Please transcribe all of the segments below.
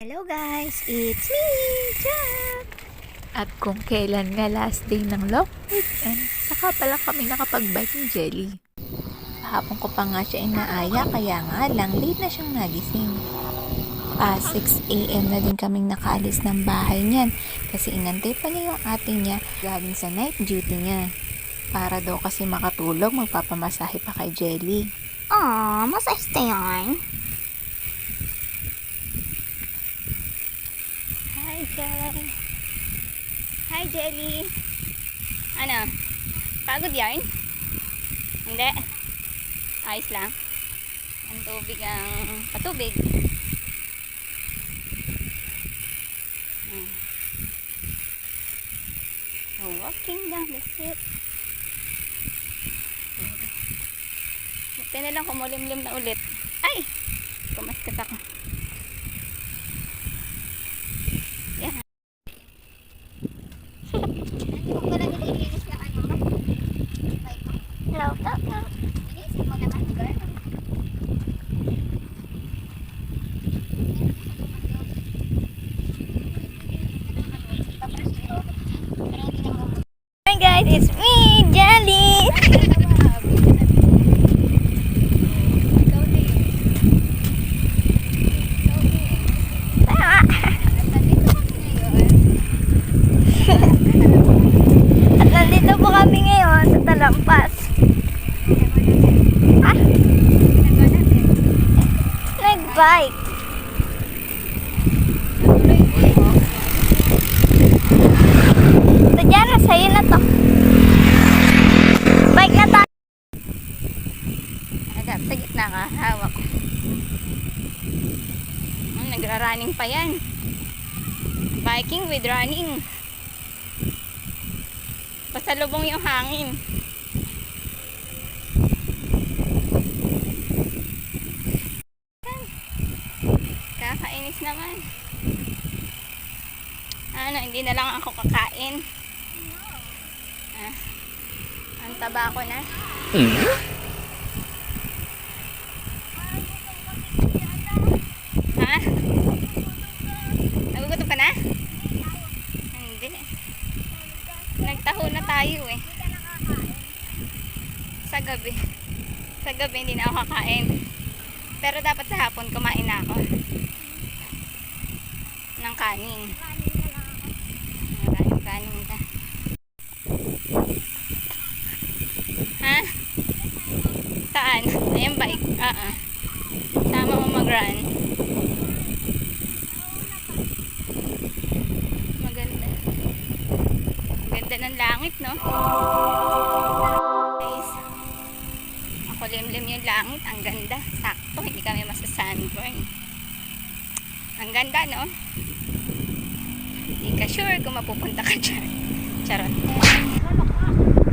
Hello guys, it's me, Jack! At kung kailan nga last day ng long weekend, saka pala kami nakapag-bike ni Jelly. Hapon ko pa nga siya inaaya, kaya nga lang late na siyang nagising. 6 AM na din kaming nakaalis ng bahay niyan kasi inantay pa niya yung ate niya galing sa night duty niya. Para daw kasi makatulog, magpapamasahe pa kay Jelly. Aww, masayos na yan. Hi, Jelly. Hi, Jelly. Ano? Pagod yarn? Hindi. Ayos lang. Ang tubig ang patubig. Walking down the street. Buti na lang kumulimlim na ulit. Ay! Kumaskas ako. Yan. Hindi ko pala nililinis na ano. Hello, no. Iniisip mo naman, girl. Hi guys, it's me, Jelly! At nandito po kami ngayon sa Talampas. Nag-bike. Tadjana, sa'yo na to. Bike na tayo. Sa gitna ka, hawak. Nagra-running pa yan. Biking with running. Pasalubong yung hangin. Kakainis naman. Ano, hindi na lang ako kakain. Ang taba ko na. Ha? Nagugutom ka na? Hindi. Nagtaho na tayo eh. Sa gabi hindi na ako kakain. Pero dapat sa hapon kumain na ako ng kanin. Maraming kanin ka. Ha? Saan? Ayan bike. Sama mo mag-run. Maganda. Ganda ng langit, no? Guys, makulimlim yung langit. Ang ganda. Sakto, hindi kami masa-sunburn. Ang ganda, no? Hindi ka sure kung mapupunta ka dyan. Charot.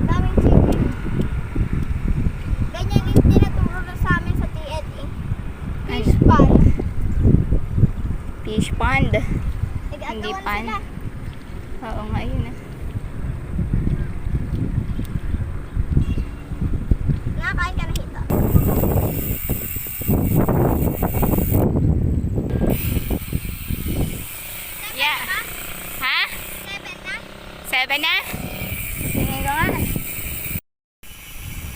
Daming chicken. Ganyan yung tinaturo na sa amin sa TNE. Fish pond. Fish pond. Hindi pond. Oo nga, yun ah. Nakakain ka na hito. Yeah. Ha? 7 na? 7 na? Tingin ko nga.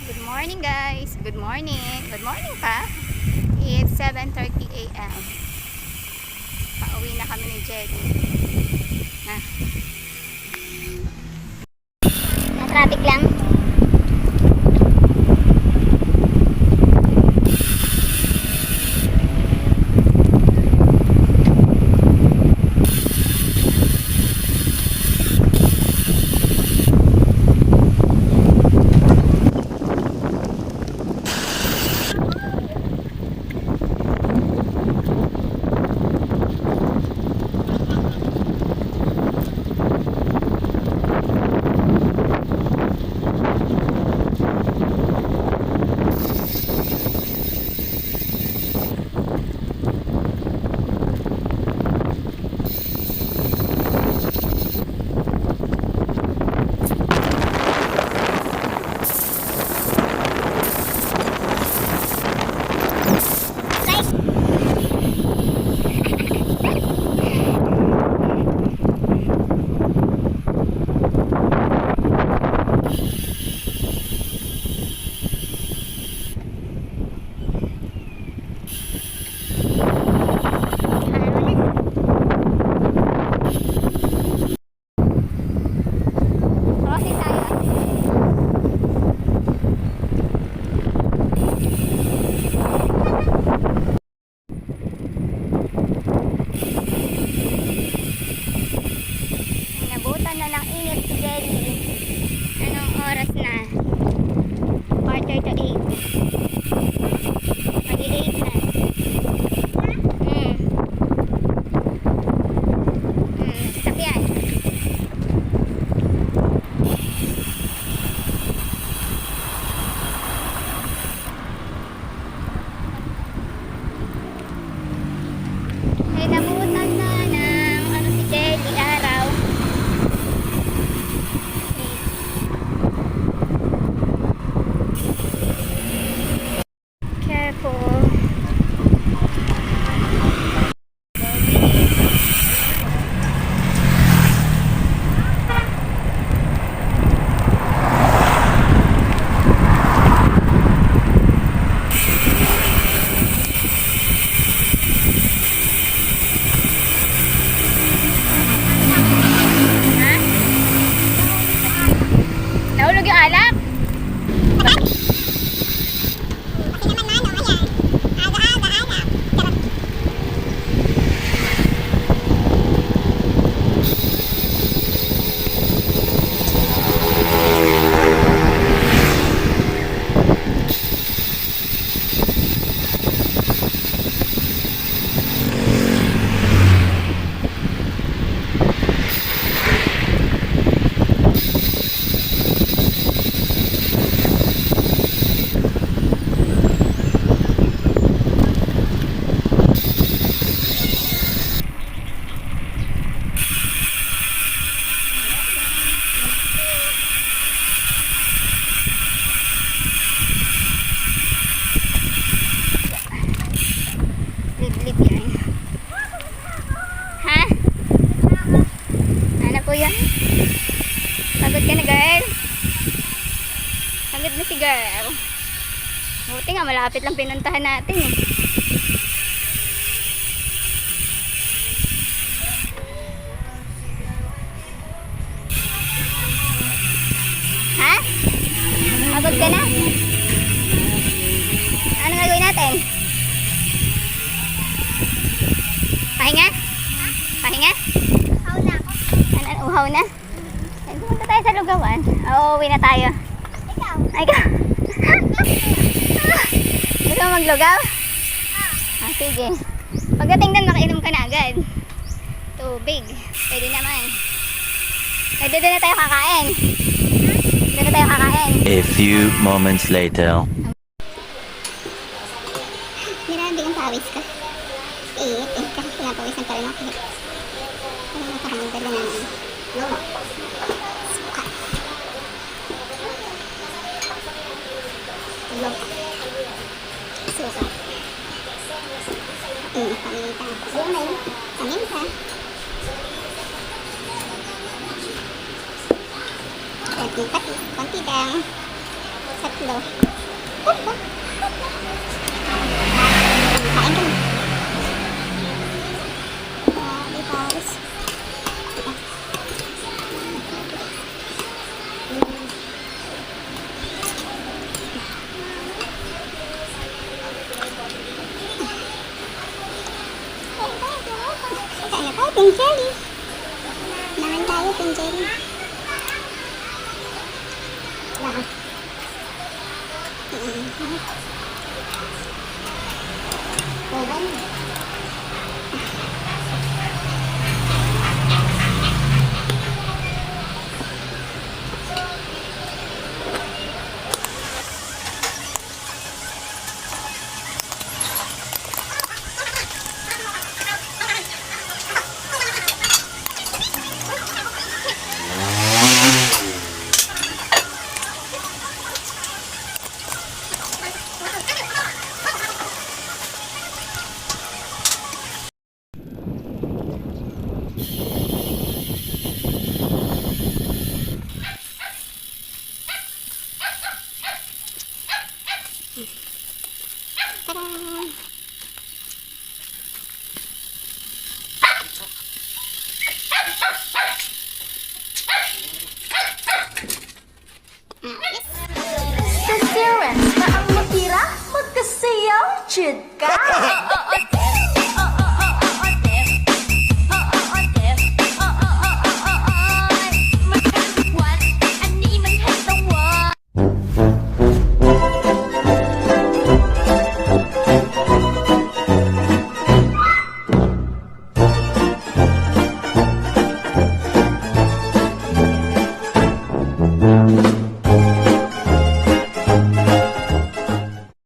Good morning guys. Good morning. Good morning pa. It's 7:30 AM. Pauwi na kami ni Jelly. Na traffic lang. ka na, girl. Pagod na si girl. Buti nga, malapit lang pinuntahan natin eh. Ha? Pagod ka na? Ano gagawin natin? Pahinga? Pahinga? Uhaw na ako. Ano, uhaw na? Eh, pumunta tayo sa lugawan. Uuwi na tayo. Ikaw? Ay, ikaw. Gusto mo maglugaw? Ah, sige. Pagdating doon, makainom ka na agad. Tubig. Pwede naman. Eh, doon na tayo kakain. Doon na tayo kakain. A few moments later. Grabe ang pawis ka. Eh, kasi pinapawisan pa rin ako. Ano nakakamagdala na naman? Lolo. Suka. Lolo. Suka. Paminta. Lemon. Paminta. Konting patis. Konti lang. Tatlo. Kain ka na. Grabe, pawis. Kain na tayo, pink jelly. Naman tayo, pink jelly. Lahat. Oven. Sa Sarah na ang matira, magkasayaw, chika!